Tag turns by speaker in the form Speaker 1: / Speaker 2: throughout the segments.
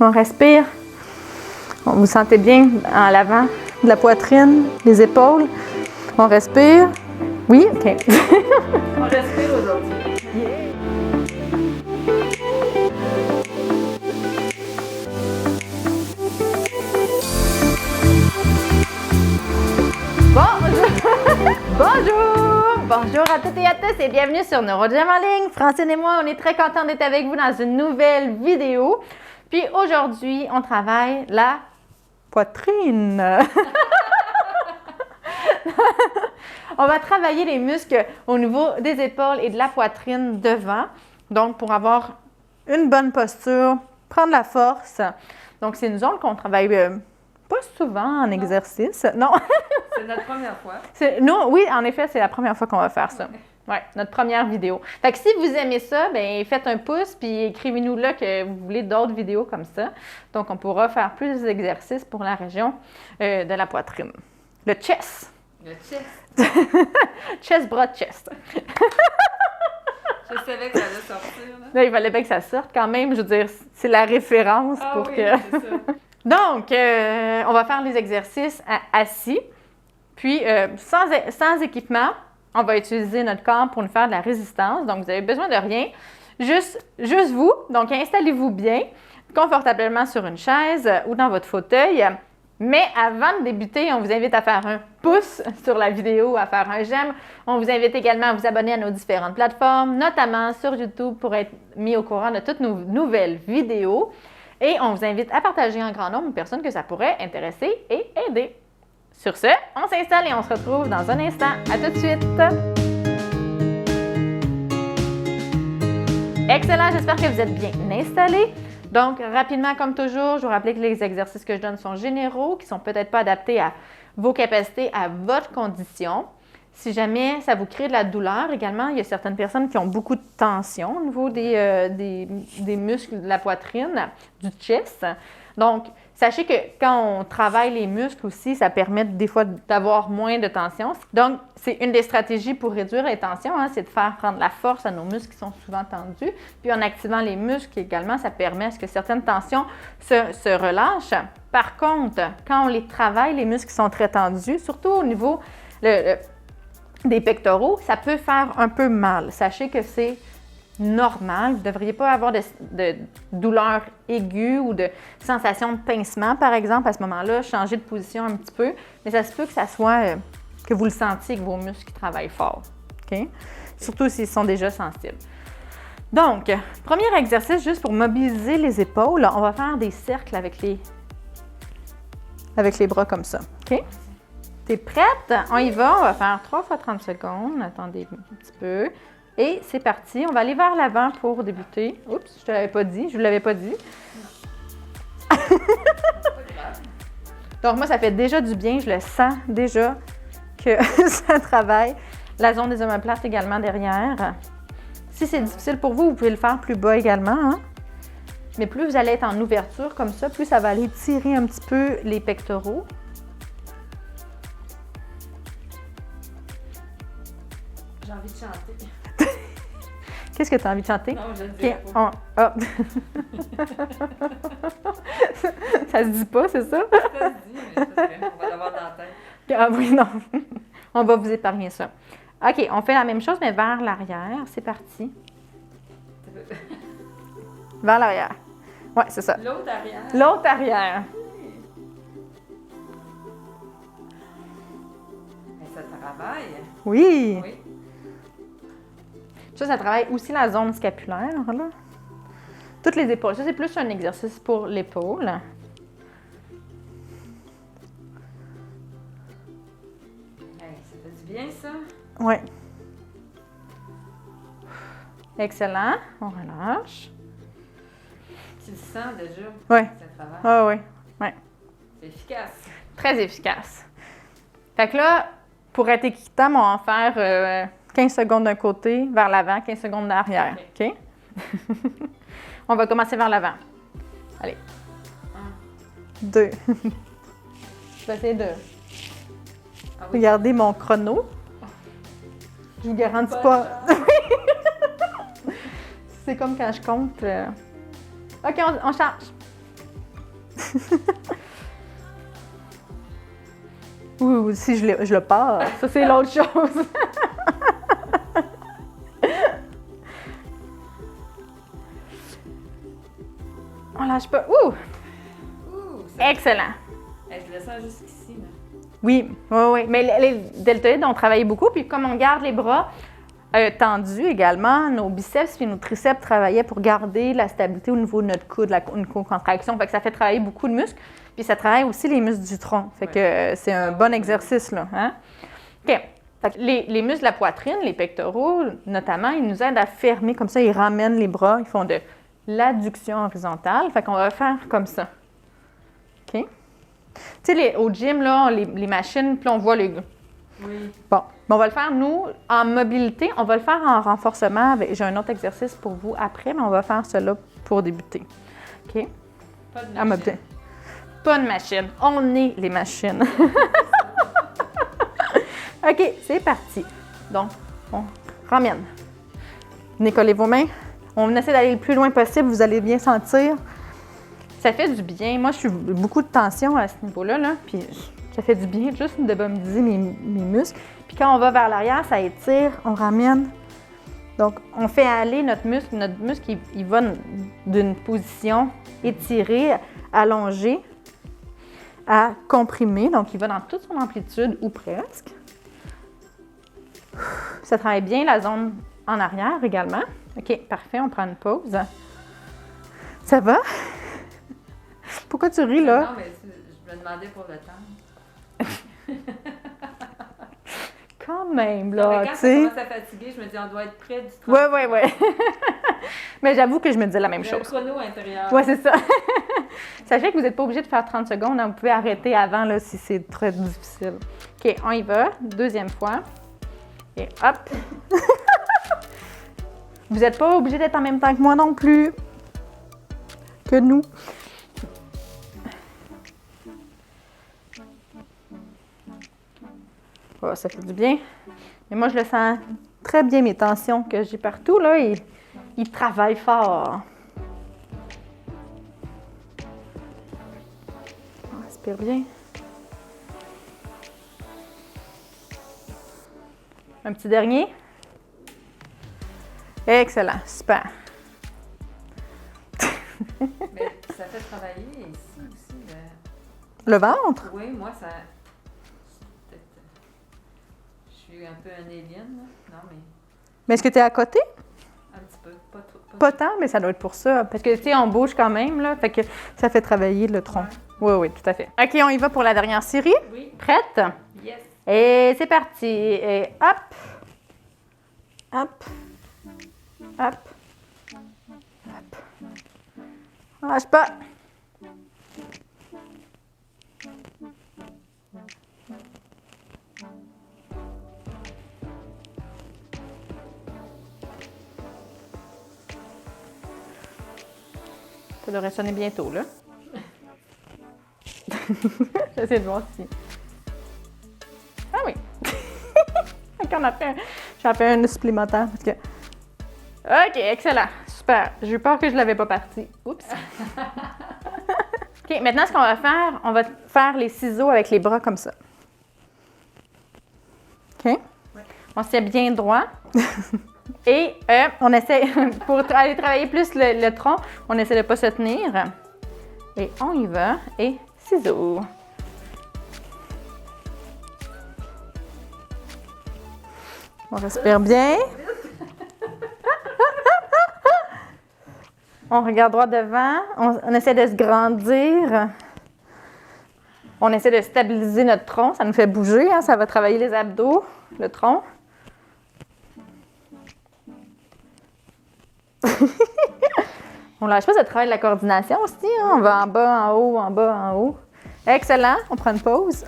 Speaker 1: On respire. On vous sentez bien en l'avant de la poitrine, les épaules. On respire. Oui, OK.
Speaker 2: On respire aujourd'hui. Bonjour à toutes et à tous et bienvenue sur NeuroGym en ligne. Francine et moi, on est très contents d'être avec vous dans une nouvelle vidéo. Puis aujourd'hui, on travaille la
Speaker 1: Poitrine. On va travailler les muscles au niveau des épaules et de la poitrine devant. Donc, pour avoir une bonne posture, prendre la force. Donc, c'est une zone qu'on travaille pas souvent en exercice. Non.
Speaker 2: C'est notre première fois.
Speaker 1: Oui, en effet, c'est la première fois qu'on va faire ça. Oui, notre première vidéo. Fait que si vous aimez ça, bien, faites un pouce puis écrivez-nous là que vous voulez d'autres vidéos comme ça. Donc, on pourra faire plus d'exercices pour la région de la poitrine. Le chest.
Speaker 2: Le chest.
Speaker 1: Chest, bras, chest.
Speaker 2: Je savais que ça allait sortir.
Speaker 1: Là, il fallait bien que ça sorte quand même. Je veux dire, c'est la référence pour
Speaker 2: oui,
Speaker 1: que...
Speaker 2: c'est ça.
Speaker 1: Donc, on va faire les exercices assis. Puis, sans équipement, on va utiliser notre corps pour nous faire de la résistance. Donc, vous avez besoin de rien. Juste vous. Donc, installez-vous bien, confortablement sur une chaise ou dans votre fauteuil. Mais avant de débuter, on vous invite à faire un pouce sur la vidéo, à faire un j'aime. On vous invite également à vous abonner à nos différentes plateformes, notamment sur YouTube pour être mis au courant de toutes nos nouvelles vidéos. Et on vous invite à partager un grand nombre de personnes que ça pourrait intéresser et aider. Sur ce, on s'installe et on se retrouve dans un instant. À tout de suite! Excellent, j'espère que vous êtes bien installés. Donc, rapidement, comme toujours, je vous rappelle que les exercices que je donne sont généraux, qui ne sont peut-être pas adaptés à vos capacités, à votre condition. Si jamais ça vous crée de la douleur, également, il y a certaines personnes qui ont beaucoup de tension au niveau des muscles de la poitrine, du chest. Donc, sachez que quand on travaille les muscles aussi, ça permet des fois d'avoir moins de tension. Donc, c'est une des stratégies pour réduire les tensions, c'est de faire prendre la force à nos muscles qui sont souvent tendus. Puis en activant les muscles également, ça permet à ce que certaines tensions se relâchent. Par contre, quand on les travaille, les muscles qui sont très tendus, surtout au niveau des pectoraux, ça peut faire un peu mal. Sachez que c'est normal. Vous ne devriez pas avoir de douleur aiguë ou de sensation de pincement, par exemple, à ce moment-là. Changer de position un petit peu. Mais ça se peut que ça soit que vous le sentiez, que vos muscles travaillent fort. OK? Surtout s'ils sont déjà sensibles. Donc, premier exercice, juste pour mobiliser les épaules, on va faire des cercles avec les bras comme ça. OK? T'es prête? On y va. On va faire 3 fois 30 secondes. Attendez un petit peu. Et c'est parti. On va aller vers l'avant pour débuter. Oups, je te l'avais pas dit. Je vous l'avais pas dit. Donc, moi, ça fait déjà du bien. Je le sens déjà que ça travaille. La zone des omoplates également derrière. Si c'est difficile pour vous, vous pouvez le faire plus bas également. Hein? Mais plus vous allez être en ouverture comme ça, plus ça va aller tirer un petit peu les pectoraux.
Speaker 2: J'ai envie de chanter.
Speaker 1: Qu'est-ce que tu as envie de chanter?
Speaker 2: Non, je ne dis
Speaker 1: pas. Ça se dit pas, c'est ça?
Speaker 2: Ça se dit, mais on va l'avoir dans la tête.
Speaker 1: Ah oui, non. On va vous épargner ça. OK, on fait la même chose, mais vers l'arrière. C'est parti. Vers l'arrière. Oui, c'est ça.
Speaker 2: L'autre arrière.
Speaker 1: L'autre arrière.
Speaker 2: Mais ça travaille.
Speaker 1: Oui.
Speaker 2: Oui.
Speaker 1: Ça travaille aussi la zone scapulaire, là. Toutes les épaules. Ça, c'est plus un exercice pour l'épaule.
Speaker 2: Hey, ça fait du bien, ça.
Speaker 1: Oui. Excellent. On relâche.
Speaker 2: Tu le sens déjà.
Speaker 1: Oui.
Speaker 2: Ça travaille.
Speaker 1: Ah oui. Oui.
Speaker 2: C'est efficace.
Speaker 1: Très efficace. Fait que là, pour être équitable, on va en faire 15 secondes d'un côté, vers l'avant, 15 secondes d'arrière. OK? On va commencer vers l'avant. Allez. 2. Je vais essayer de regarder mon chrono. Je vous garantis pas. C'est comme quand je compte. OK, on charge. Ou si je le pars, ça c'est l'autre chose. On lâche pas. Ouh! Excellent.
Speaker 2: Je le sens jusqu'ici.
Speaker 1: Oui. Mais les deltoïdes, on travaille beaucoup, puis comme on garde les bras tendus également, nos biceps et nos triceps travaillaient pour garder la stabilité au niveau de notre coude, une co-contraction. Fait que ça fait travailler beaucoup de muscles, puis ça travaille aussi les muscles du tronc. Fait que c'est un bon exercice, là. Hein? OK. Fait que les muscles de la poitrine, les pectoraux, notamment, ils nous aident à fermer comme ça, ils ramènent les bras, ils font de l'adduction horizontale. Fait qu'on va faire comme ça. OK? Tu sais, au gym, là, les machines, puis on voit les...
Speaker 2: Oui.
Speaker 1: Bon, on va le faire, nous, en mobilité. On va le faire en renforcement. J'ai un autre exercice pour vous après, mais on va faire cela pour débuter. OK?
Speaker 2: Pas de machine.
Speaker 1: Pas de machine. On est les machines. OK, c'est parti. Donc, on ramène. Décollez vos mains. On essaie d'aller le plus loin possible. Vous allez bien sentir. Ça fait du bien. Moi, je suis beaucoup de tension à ce niveau-là, là, puis ça fait du bien juste de bombarder mes muscles. Puis quand on va vers l'arrière, ça étire, on ramène. Donc, on fait aller notre muscle. Notre muscle, il va d'une position étirée, allongée, à comprimée. Donc, il va dans toute son amplitude, ou presque. Ça travaille bien la zone en arrière également. OK, parfait, on prend une pause. Ça va? Pourquoi tu ris, là?
Speaker 2: Non, mais je me demandais pour le temps.
Speaker 1: Quand même,
Speaker 2: Non,
Speaker 1: là,
Speaker 2: mais quand
Speaker 1: tu
Speaker 2: ça
Speaker 1: sais.
Speaker 2: commence à fatiguer, je me dis, on doit être près du temps.
Speaker 1: Ouais. Mais j'avoue que je me disais la même
Speaker 2: Le
Speaker 1: chose.
Speaker 2: chrono intérieur.
Speaker 1: Ouais, c'est ça. Sachez que vous n'êtes pas obligé de faire 30 secondes. Hein. Vous pouvez arrêter avant là, si c'est très difficile. OK, on y va. Deuxième fois. Et hop. Vous n'êtes pas obligé d'être en même temps que moi non plus. Que nous. Oh, ça fait du bien. Mais moi, je le sens très bien, mes tensions que j'ai partout, là. Ils travaillent fort. On respire bien. Un petit dernier. Excellent, super.
Speaker 2: Mais ça fait travailler ici aussi.
Speaker 1: Le ventre?
Speaker 2: Oui, moi, ça... Je suis un peu un alien, là. Non,
Speaker 1: Mais est-ce que tu es à côté?
Speaker 2: un petit peu. Pas trop.
Speaker 1: Pas tant, mais ça doit être pour ça. Parce que, tu sais, on bouge quand même, là. Fait que ça fait travailler le tronc. Oui, tout à fait. OK, on y va pour la dernière série.
Speaker 2: Oui.
Speaker 1: Prête?
Speaker 2: Yes.
Speaker 1: Et c'est parti. Et hop. Hop. Hop. Hop. Lâche pas. Ça devrait sonner bientôt, là. J'essaie de voir si... Ah oui! OK, j'en fais un supplémentaire parce que... OK, excellent. Super. J'ai eu peur que je ne l'avais pas parti. Oups! OK, maintenant, ce qu'on va faire les ciseaux avec les bras comme ça. OK? Ouais. On se tient bien droit. Et on essaie, pour aller travailler plus le tronc, on essaie de ne pas se tenir. Et on y va. Et ciseaux. On respire bien. On regarde droit devant. On essaie de se grandir. On essaie de stabiliser notre tronc. Ça nous fait bouger. Hein? Ça va travailler les abdos, le tronc. On lâche pas, ça travaille la coordination aussi. Hein? On va en bas, en haut, en bas, en haut. Excellent. On prend une pause.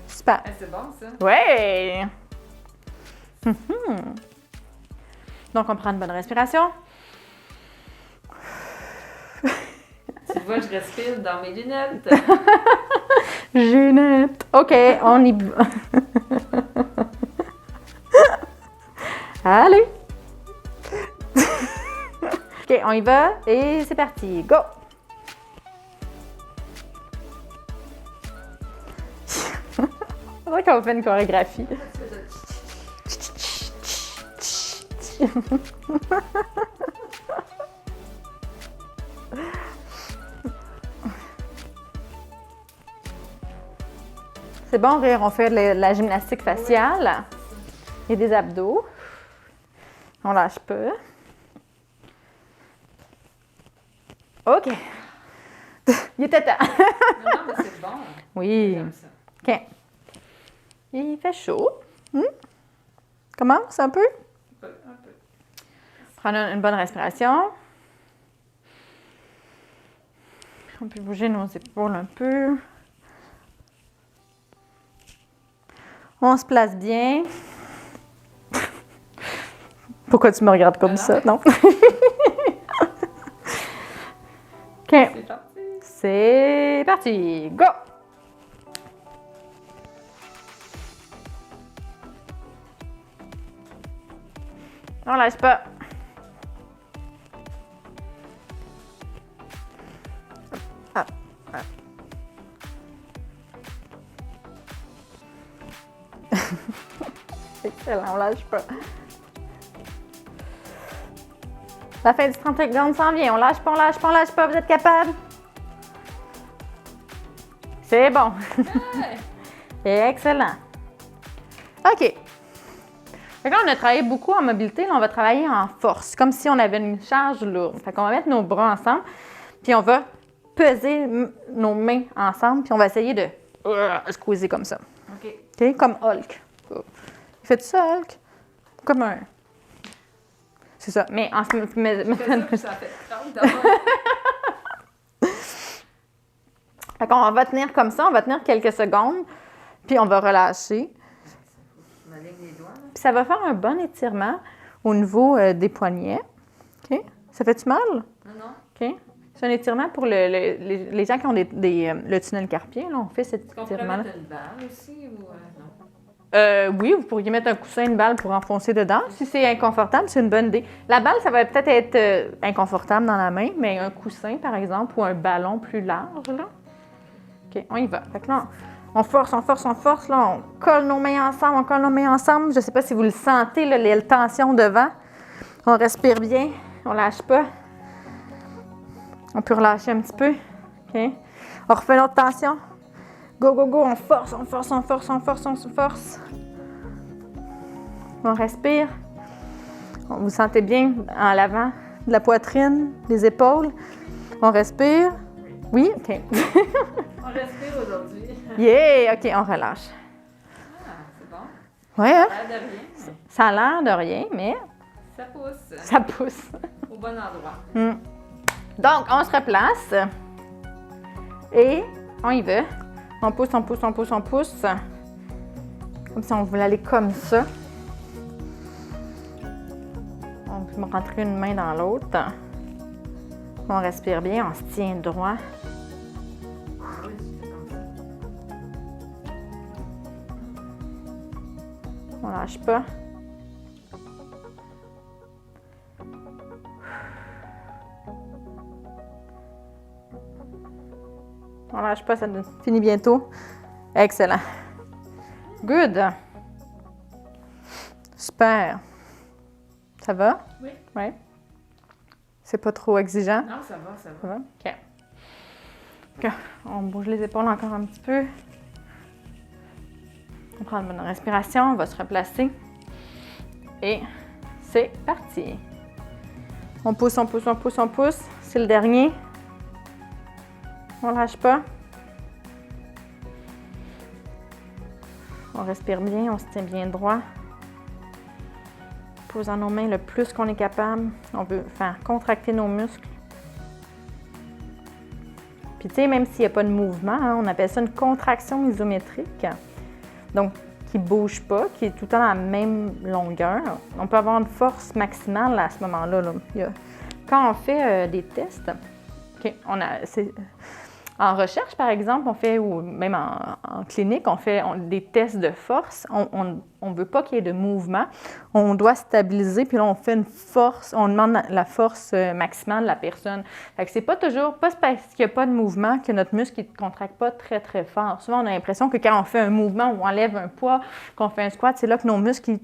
Speaker 1: Super.
Speaker 2: C'est bon, ça.
Speaker 1: Ouais. Donc, on prend une bonne respiration.
Speaker 2: Tu vois, je respire dans mes lunettes.
Speaker 1: Lunettes. OK, on y va. Allez. OK, on y va et c'est parti. Go. C'est vrai qu'on fait une chorégraphie. C'est bon rire, on fait de la gymnastique faciale et des abdos. On lâche pas. OK. Il était temps.
Speaker 2: Non, mais c'est bon.
Speaker 1: Oui.
Speaker 2: J'aime ça.
Speaker 1: OK. Il fait chaud. Commence un peu.
Speaker 2: Un peu.
Speaker 1: Prendre une bonne respiration. On peut bouger nos épaules un peu. On se place bien. Pourquoi tu me regardes comme ça? Non. OK.
Speaker 2: C'est parti.
Speaker 1: C'est parti. Go! On lâche pas. Ah, ah. Excellent, on lâche pas. La fin du 30 secondes s'en vient. On lâche pas, on lâche pas, on lâche pas. Vous êtes capable? C'est bon. Excellent. OK. Fait que là, on a travaillé beaucoup en mobilité. Là, on va travailler en force, comme si on avait une charge lourde. Fait qu'on va mettre nos bras ensemble, puis on va peser nos mains ensemble, puis on va essayer de squeezer comme ça.
Speaker 2: OK.
Speaker 1: OK? Comme Hulk. Fais-tu ça, Hulk? Comme un... C'est ça. Mais en
Speaker 2: C'est ça, ça fait 30 d'abord.
Speaker 1: Fait qu'on va tenir comme ça, on va tenir quelques secondes, puis on va relâcher.
Speaker 2: On aligne les doigts. Là.
Speaker 1: Puis ça va faire un bon étirement au niveau des poignets. OK? Ça fait-tu mal?
Speaker 2: Non.
Speaker 1: OK? C'est un étirement pour les gens qui ont le tunnel carpien. Là, on fait cet
Speaker 2: Est-ce qu'on pourrait
Speaker 1: étirement-là.
Speaker 2: mettre une balle aussi ou non?
Speaker 1: Oui, vous pourriez mettre un coussin, une balle pour enfoncer dedans. Si c'est inconfortable, c'est une bonne idée. La balle, ça va peut-être être inconfortable dans la main, mais un coussin, par exemple, ou un ballon plus large, là. OK, on y va. Fait que là, on force, on force, on force. Là, on colle nos mains ensemble, on colle nos mains ensemble. Je ne sais pas si vous le sentez, là, les tensions devant. On respire bien, on lâche pas. On peut relâcher un petit peu. OK. On refait notre tension. Go, go, go, on force, on force, on force, on force, on se force. On respire. Vous sentez bien en l'avant de la poitrine, des épaules. On respire. Oui, OK.
Speaker 2: On respire aujourd'hui.
Speaker 1: Yeah! OK, on relâche.
Speaker 2: Ah, c'est bon.
Speaker 1: Oui, hein?
Speaker 2: Ça a l'air de rien.
Speaker 1: Ça a l'air de rien, mais
Speaker 2: Ça pousse.
Speaker 1: ça pousse.
Speaker 2: Au bon endroit.
Speaker 1: Donc, on se replace. Et on y va. On pousse, on pousse, on pousse, on pousse. Comme si on voulait aller comme ça. On peut rentrer une main dans l'autre. On respire bien, on se tient droit.
Speaker 2: Oui, c'est comme ça.
Speaker 1: On lâche pas. On lâche pas, ça finit bientôt. Excellent. Good. Super. Ça va?
Speaker 2: Oui.
Speaker 1: Oui. C'est pas trop exigeant?
Speaker 2: Non, ça va, ça
Speaker 1: Ça
Speaker 2: va.
Speaker 1: va? OK. OK. On bouge les épaules encore un petit peu. On prend une bonne respiration, on va se replacer. Et c'est parti. On pousse, on pousse, on pousse, on pousse. C'est le dernier. On lâche pas. On respire bien, on se tient bien droit. Posant nos mains le plus qu'on est capable. On veut faire contracter nos muscles. Puis tu sais, même s'il n'y a pas de mouvement, hein, on appelle ça une contraction isométrique. Donc, qui ne bouge pas, qui est tout le temps à la même longueur. On peut avoir une force maximale à ce moment-là. Là. Quand on fait des tests, OK, en recherche, par exemple, on fait, ou même en clinique, on fait des tests de force. On ne veut pas qu'il y ait de mouvement. On doit stabiliser, puis là, on fait une force, on demande la force maximale de la personne. Fait que c'est pas toujours, pas parce qu'il n'y a pas de mouvement que notre muscle ne contracte pas très, très fort. Souvent, on a l'impression que quand on fait un mouvement ou on enlève un poids, qu'on fait un squat, c'est là que nos muscles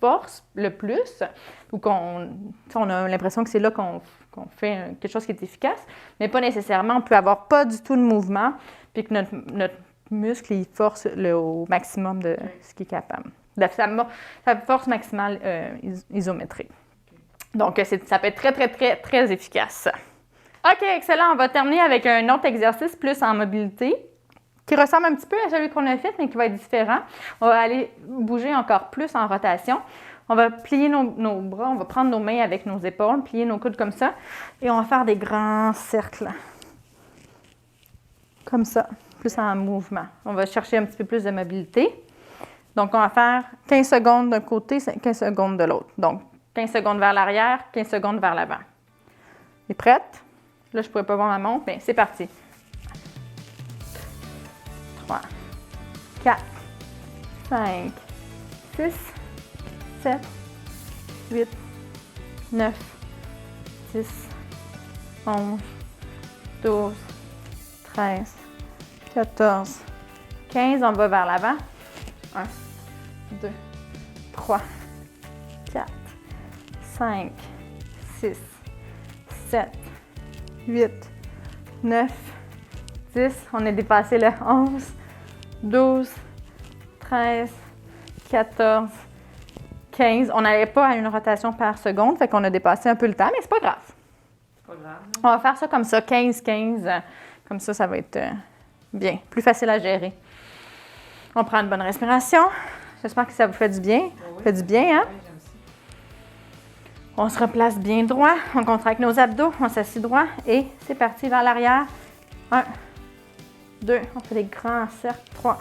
Speaker 1: forcent le plus, ou on a l'impression que c'est là qu'on fait quelque chose qui est efficace, mais pas nécessairement. On peut avoir pas du tout de mouvement, puis que notre muscle, il force au maximum de ce qu'il est capable. Sa force maximale isométrique. Donc, ça peut être très, très, très, très efficace. OK, excellent. On va terminer avec un autre exercice plus en mobilité, qui ressemble un petit peu à celui qu'on a fait, mais qui va être différent. On va aller bouger encore plus en rotation. On va plier nos bras, on va prendre nos mains avec nos épaules, plier nos coudes comme ça, et on va faire des grands cercles. Comme ça, plus en mouvement. On va chercher un petit peu plus de mobilité. Donc, on va faire 15 secondes d'un côté, 15 secondes de l'autre. Donc, 15 secondes vers l'arrière, 15 secondes vers l'avant. Es prête? Là, je ne pourrais pas voir ma montre, mais c'est parti. 3, 4, 5, 6, 7, 8, 9, 10, 11, 12, 13, 14, 15. On va vers l'avant. 1, 2, 3, 4, 5, 6, 7, 8, 9, 10. On a dépassé le 11, 12, 13, 14, 15. On n'allait pas à une rotation par seconde, fait qu'on a dépassé un peu le temps, mais c'est pas grave.
Speaker 2: C'est pas grave.
Speaker 1: On va faire ça comme ça, 15-15. Comme ça va être bien, plus facile à gérer. On prend une bonne respiration. J'espère que ça vous fait du bien.
Speaker 2: Oui.
Speaker 1: Fait du bien, hein?
Speaker 2: Oui, j'aime ça.
Speaker 1: On se replace bien droit. On contracte nos abdos. On s'assied droit. Et c'est parti vers l'arrière. 1, 2. On fait des grands cercles. 3,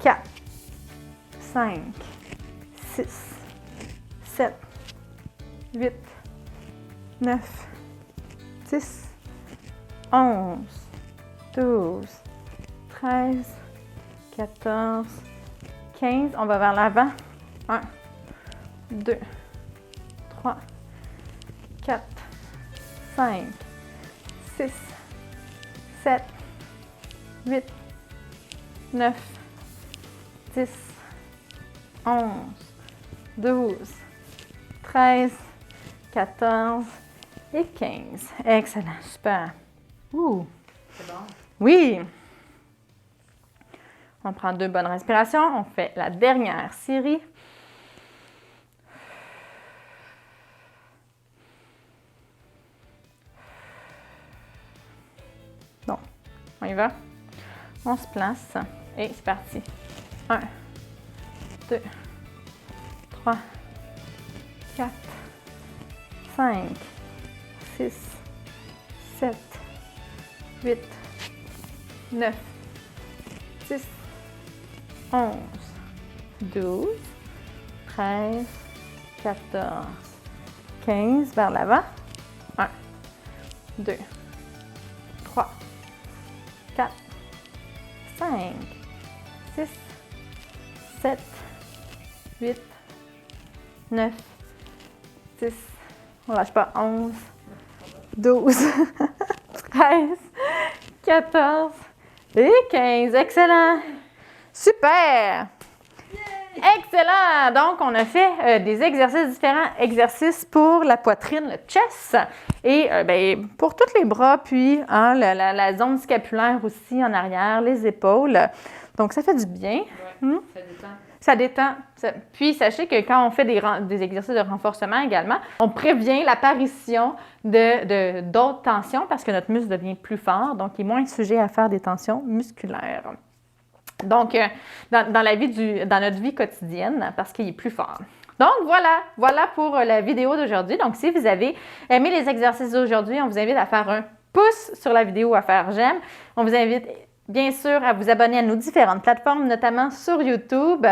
Speaker 1: 4, 5, 6, 7, 8, 9, 10, 11, 12, 13, 14, 15. On va vers l'avant. 1, 2, 3, 4, 5, 6, 7, 8, 9, 10, 11, 12, 13, 14 et 15. Excellent, super. Ouh.
Speaker 2: C'est bon?
Speaker 1: Oui. On prend 2 bonnes respirations. On fait la dernière série. Bon, on y va. On se place et c'est parti. 1, 2, 3, 4, 5, 6, 7, 8, 9, 10, 11, 12, 13, 14, 15. Vers l'avant. 1, 2, 3, 4, 5, 6, 7, 8, 9, 10, on lâche pas, 11, 12, 13, 14 et 15. Excellent! Super! Excellent! Donc, on a fait des exercices, différents exercices pour la poitrine, le chest, et pour tous les bras, puis la zone scapulaire aussi en arrière, les épaules. Donc, ça fait du bien.
Speaker 2: Oui, ça détend.
Speaker 1: Ça détend. Puis, sachez que quand on fait des exercices de renforcement également, on prévient l'apparition d'autres tensions parce que notre muscle devient plus fort, donc il est moins sujet à faire des tensions musculaires. Donc, dans notre vie quotidienne, parce qu'il est plus fort. Donc, voilà pour la vidéo d'aujourd'hui. Donc, si vous avez aimé les exercices d'aujourd'hui, on vous invite à faire un pouce sur la vidéo, à faire j'aime. On vous invite bien sûr à vous abonner à nos différentes plateformes, notamment sur YouTube,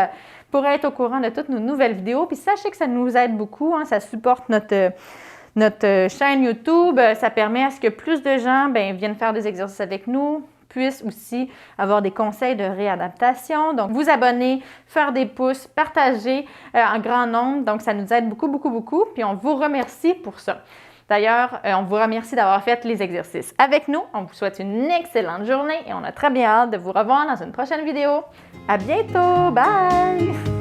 Speaker 1: pour être au courant de toutes nos nouvelles vidéos. Puis sachez que ça nous aide beaucoup, hein, ça supporte notre chaîne YouTube. Ça permet à ce que plus de gens viennent faire des exercices avec nous, puissent aussi avoir des conseils de réadaptation. Donc, vous abonner, faire des pouces, partager en grand nombre. Donc, ça nous aide beaucoup, beaucoup, beaucoup. Puis, on vous remercie pour ça. D'ailleurs, on vous remercie d'avoir fait les exercices avec nous. On vous souhaite une excellente journée et on a très bien hâte de vous revoir dans une prochaine vidéo. À bientôt! Bye!